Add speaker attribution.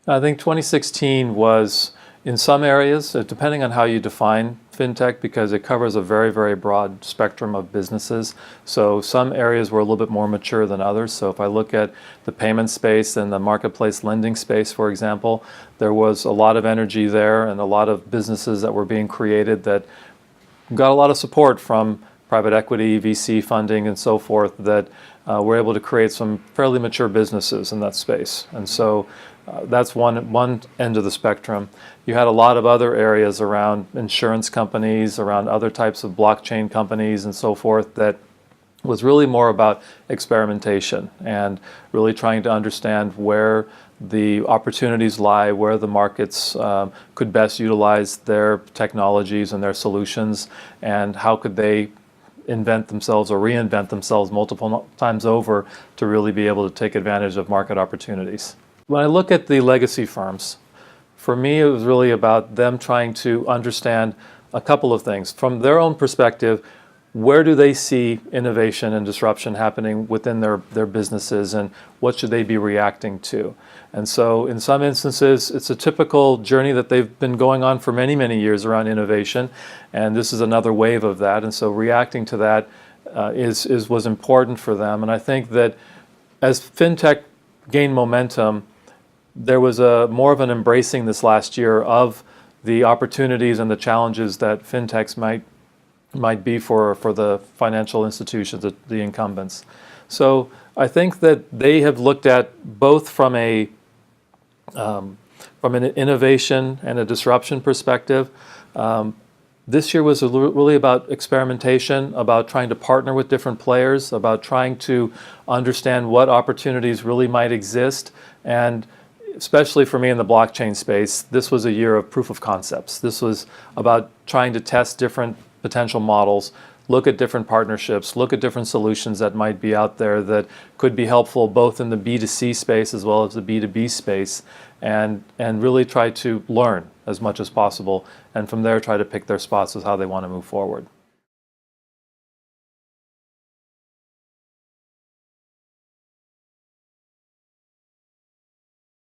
Speaker 1: I think 2016 was, in some areas, depending on how you define FinTech, because it covers a very, very broad spectrum of businesses. So some areas were a little bit more mature than others. So if I look at the payment space and the marketplace lending space, for example, there was a lot of energy there and a lot of businesses that were being created that got a lot of support from private equity, VC funding, and so forth, that were able to create some fairly mature businesses in that space. And so that's one end of the spectrum. You had a lot of other areas around insurance companies, around other types of blockchain companies and so forth, that was really more about experimentation and really trying to understand where the opportunities lie, where the markets could best utilize their technologies and their solutions, and how could they invent themselves or reinvent themselves multiple times over to really be able to take advantage of market opportunities. When I look at the legacy firms, for me it was really about them trying to understand a couple of things. From their own perspective, where do they see innovation and disruption happening within their businesses, and what should they be reacting to? And so in some instances, it's a typical journey that they've been going on for many, many years around innovation, and this is another wave of that. And so reacting to that was important for them. And I think that as FinTech gained momentum, there was more of an embracing this last year of the opportunities and the challenges that FinTechs might be for the financial institutions, the incumbents. So I think that they have looked at both from an innovation and a disruption perspective. This year was really about experimentation, about trying to partner with different players, about trying to understand what opportunities really might exist. And especially for me in the blockchain space, this was a year of proof of concepts. This was about trying to test different potential models, look at different partnerships, look at different solutions that might be out there that could be helpful both in the B2C space as well as the B2B space, and really try to learn as much as possible, and from there try to pick their spots as how they want to move forward.